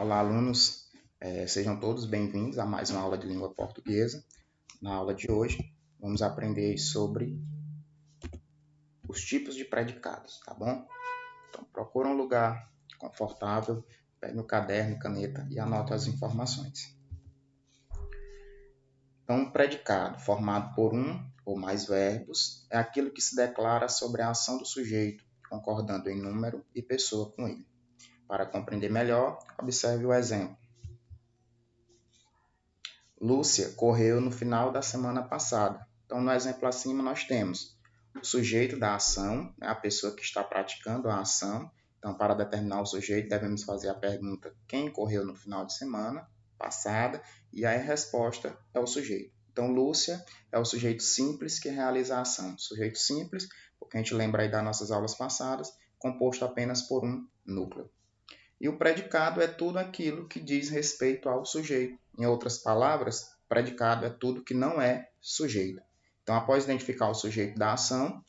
Olá, alunos, sejam todos bem-vindos a mais uma aula de língua portuguesa. Na aula de hoje, vamos aprender sobre os tipos de predicados, tá bom? Então, procura um lugar confortável, pegue o caderno, caneta e anote as informações. Então, um predicado formado por um ou mais verbos é aquilo que se declara sobre a ação do sujeito, concordando em número e pessoa com ele. Para compreender melhor, observe o exemplo. Lúcia correu no final da semana passada. Então, no exemplo acima, nós temos o sujeito da ação, a pessoa que está praticando a ação. Então, para determinar o sujeito, devemos fazer a pergunta: quem correu no final de semana passada? E aí a resposta é o sujeito. Então, Lúcia é o sujeito simples que realiza a ação. Sujeito simples, porque a gente lembra aí das nossas aulas passadas, composto apenas por um núcleo. E o predicado é tudo aquilo que diz respeito ao sujeito. Em outras palavras, predicado é tudo que não é sujeito. Então, após identificar o sujeito da ação,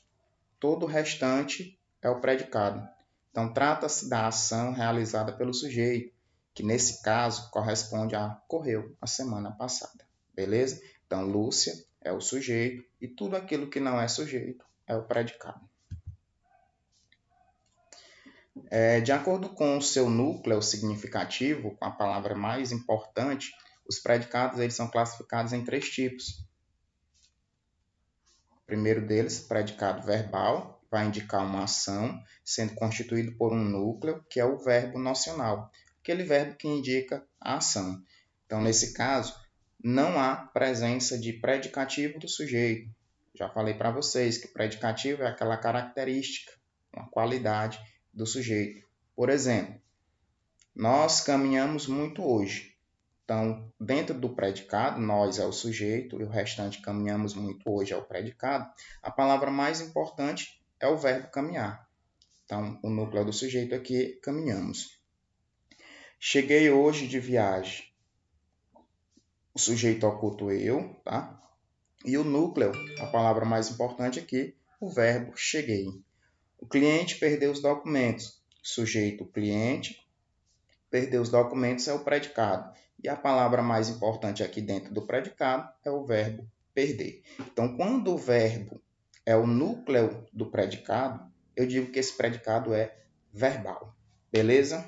todo o restante é o predicado. Então, trata-se da ação realizada pelo sujeito, que nesse caso corresponde a correu a semana passada. Beleza? Então, Lúcia é o sujeito e tudo aquilo que não é sujeito é o predicado. De acordo com o seu núcleo significativo, com a palavra mais importante, os predicados eles são classificados em 3 tipos. O primeiro deles, predicado verbal, vai indicar uma ação, sendo constituído por um núcleo, que é o verbo nocional, aquele verbo que indica a ação. Então, nesse caso, não há presença de predicativo do sujeito. Já falei para vocês que predicativo é aquela característica, uma qualidade do sujeito. Por exemplo, nós caminhamos muito hoje. Então, dentro do predicado, nós é o sujeito e o restante caminhamos muito hoje é o predicado. A palavra mais importante é o verbo caminhar. Então, o núcleo do sujeito aqui é caminhamos. Cheguei hoje de viagem. O sujeito oculto eu, tá? E o núcleo, a palavra mais importante aqui, o verbo cheguei. O cliente perdeu os documentos. Sujeito cliente, perdeu os documentos é o predicado. E a palavra mais importante aqui dentro do predicado é o verbo perder. Então, quando o verbo é o núcleo do predicado, eu digo que esse predicado é verbal. Beleza?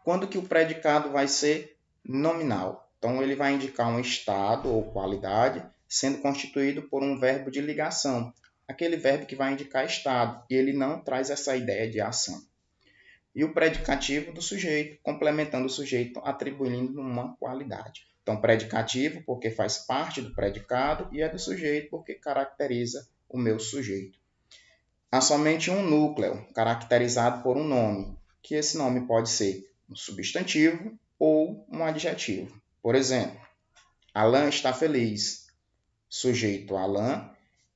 Quando que o predicado vai ser nominal? Então, ele vai indicar um estado ou qualidade, sendo constituído por um verbo de ligação. Aquele verbo que vai indicar estado, e ele não traz essa ideia de ação. E o predicativo do sujeito, complementando o sujeito, atribuindo uma qualidade. Então, predicativo, porque faz parte do predicado, e é do sujeito, porque caracteriza o meu sujeito. Há somente um núcleo, caracterizado por um nome, que esse nome pode ser um substantivo ou um adjetivo. Por exemplo, Alan está feliz. Sujeito Alan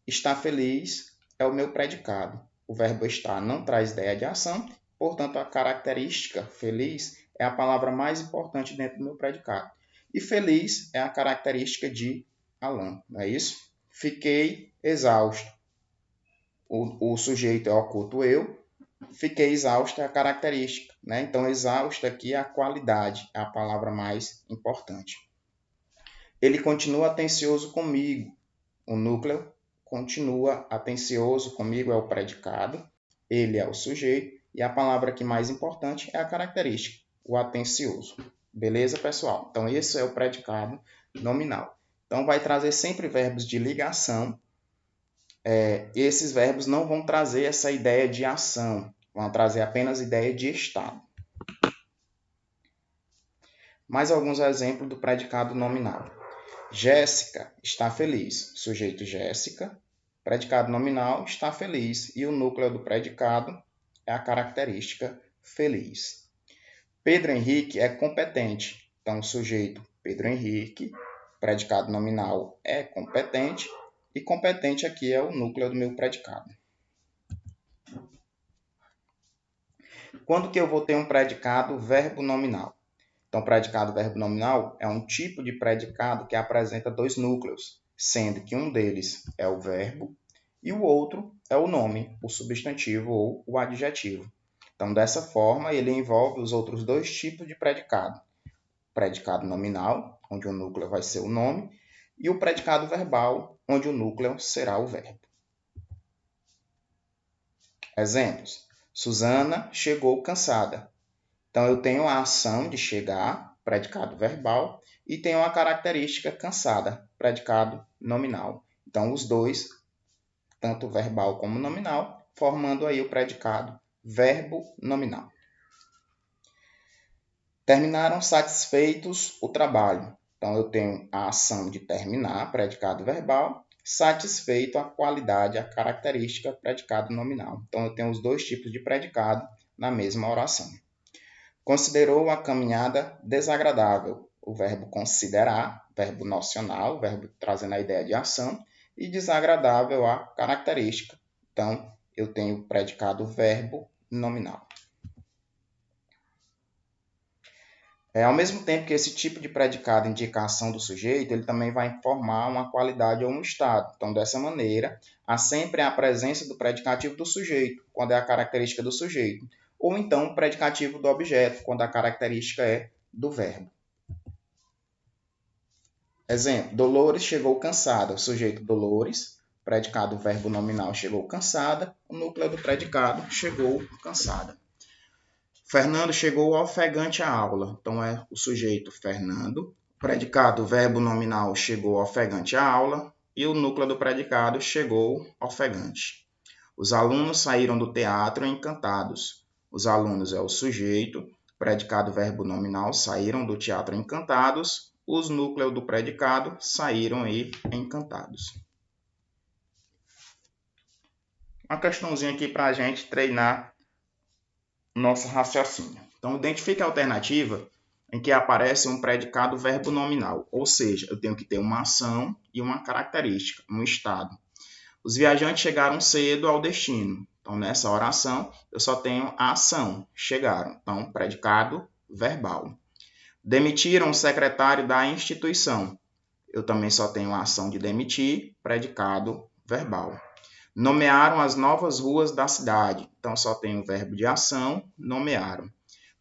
está feliz é o meu predicado. O verbo estar não traz ideia de ação, portanto, a característica feliz é a palavra mais importante dentro do meu predicado. E feliz é a característica de Alan, não é isso? Fiquei exausto. O sujeito é oculto eu. Fiquei exausto é a característica, né? Então, exausto aqui é a qualidade, é a palavra mais importante. Ele continua atencioso comigo. O núcleo continua atencioso comigo é o predicado, ele é o sujeito, e a palavra aqui mais importante é a característica, o atencioso. Beleza, pessoal? Então, esse é o predicado nominal. Então, vai trazer sempre verbos de ligação. Esses verbos não vão trazer essa ideia de ação, vão trazer apenas ideia de estado. Mais alguns exemplos do predicado nominal. Jéssica está feliz. Sujeito Jéssica. Predicado nominal está feliz. E o núcleo do predicado é a característica feliz. Pedro Henrique é competente. Então, o sujeito Pedro Henrique. Predicado nominal é competente. E competente aqui é o núcleo do meu predicado. Quando que eu vou ter um predicado verbo nominal? Então, predicado verbo nominal é um tipo de predicado que apresenta 2 núcleos, sendo que um deles é o verbo e o outro é o nome, o substantivo ou o adjetivo. Então, dessa forma, ele envolve os outros dois tipos de predicado. O predicado nominal, onde o núcleo vai ser o nome, e o predicado verbal, onde o núcleo será o verbo. Exemplos. Suzana chegou cansada. Então, eu tenho a ação de chegar, predicado verbal, e tenho a característica cansada, predicado nominal. Então, os dois, tanto verbal como nominal, formando aí o predicado verbo nominal. Terminaram satisfeitos o trabalho. Então, eu tenho a ação de terminar, predicado verbal, satisfeito a qualidade, a característica, predicado nominal. Então, eu tenho os dois tipos de predicado na mesma oração. Considerou a caminhada desagradável. O verbo considerar, verbo nocional, verbo trazendo a ideia de ação, e desagradável a característica. Então, eu tenho o predicado verbo nominal. Ao mesmo tempo que esse tipo de predicado indica a ação do sujeito, ele também vai informar uma qualidade ou um estado. Então, dessa maneira, há sempre a presença do predicativo do sujeito, quando é a característica do sujeito, ou então o predicativo do objeto, quando a característica é do verbo. Exemplo, Dolores chegou cansada. O sujeito Dolores, predicado verbo nominal chegou cansada, o núcleo do predicado chegou cansada. Fernando chegou ofegante à aula. Então, é o sujeito Fernando. Predicado, verbo nominal, chegou ofegante à aula. E o núcleo do predicado chegou ofegante. Os alunos saíram do teatro encantados. Os alunos é o sujeito. Predicado, verbo nominal, saíram do teatro encantados. Os núcleos do predicado saíram aí encantados. Uma questãozinha aqui para a gente treinar nosso raciocínio. Então, identifique a alternativa em que aparece um predicado verbo nominal, ou seja, eu tenho que ter uma ação e uma característica, um estado. Os viajantes chegaram cedo ao destino. Então, nessa oração, eu só tenho a ação, chegaram. Então, predicado verbal. Demitiram o secretário da instituição. Eu também só tenho a ação de demitir, predicado verbal. Nomearam as novas ruas da cidade. Então, só tem o verbo de ação, nomearam.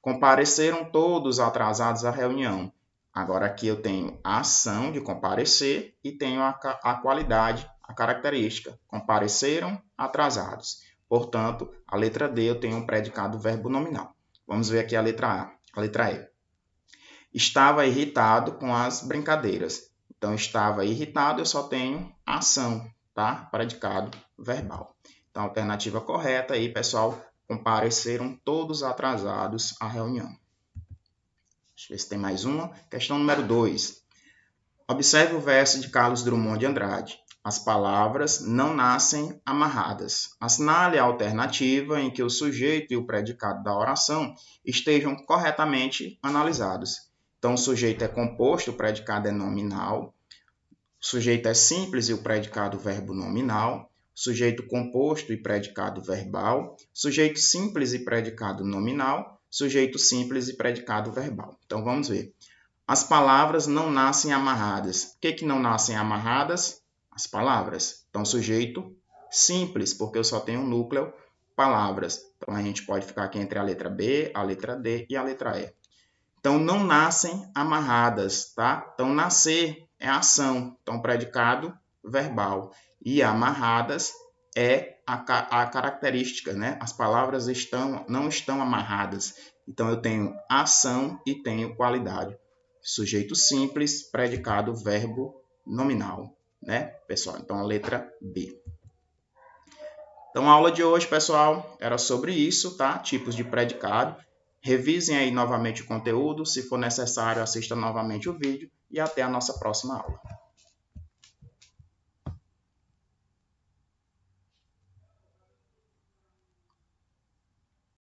Compareceram todos atrasados à reunião. Agora, aqui eu tenho a ação de comparecer e tenho a qualidade, a característica. Compareceram atrasados. Portanto, a letra D eu tenho um predicado verbo nominal. Vamos ver aqui a letra A. A letra E. Estava irritado com as brincadeiras. Então, estava irritado, eu só tenho a ação. Tá? Predicado verbal. Então, a alternativa correta aí, pessoal, compareceram todos atrasados à reunião. Deixa eu ver se tem mais uma. Questão número 2. Observe o verso de Carlos Drummond de Andrade. As palavras não nascem amarradas. Assinale a alternativa em que o sujeito e o predicado da oração estejam corretamente analisados. Então, o sujeito é composto, o predicado é nominal. O sujeito é simples e o predicado verbo nominal, sujeito composto e predicado verbal, sujeito simples e predicado nominal, sujeito simples e predicado verbal. Então, vamos ver. As palavras não nascem amarradas. O que não nascem amarradas? As palavras. Então, sujeito simples, porque eu só tenho um núcleo, palavras. Então, a gente pode ficar aqui entre a letra B, a letra D e a letra E. Então, não nascem amarradas, tá? Então, nascer é ação, então predicado verbal. E amarradas é a característica, né? As palavras não estão amarradas. Então, eu tenho ação e tenho qualidade. Sujeito simples, predicado, verbo nominal, né, pessoal? Então, a letra B. Então, a aula de hoje, pessoal, era sobre isso, tá? Tipos de predicado. Revisem aí novamente o conteúdo. Se for necessário, assista novamente o vídeo. E até a nossa próxima aula.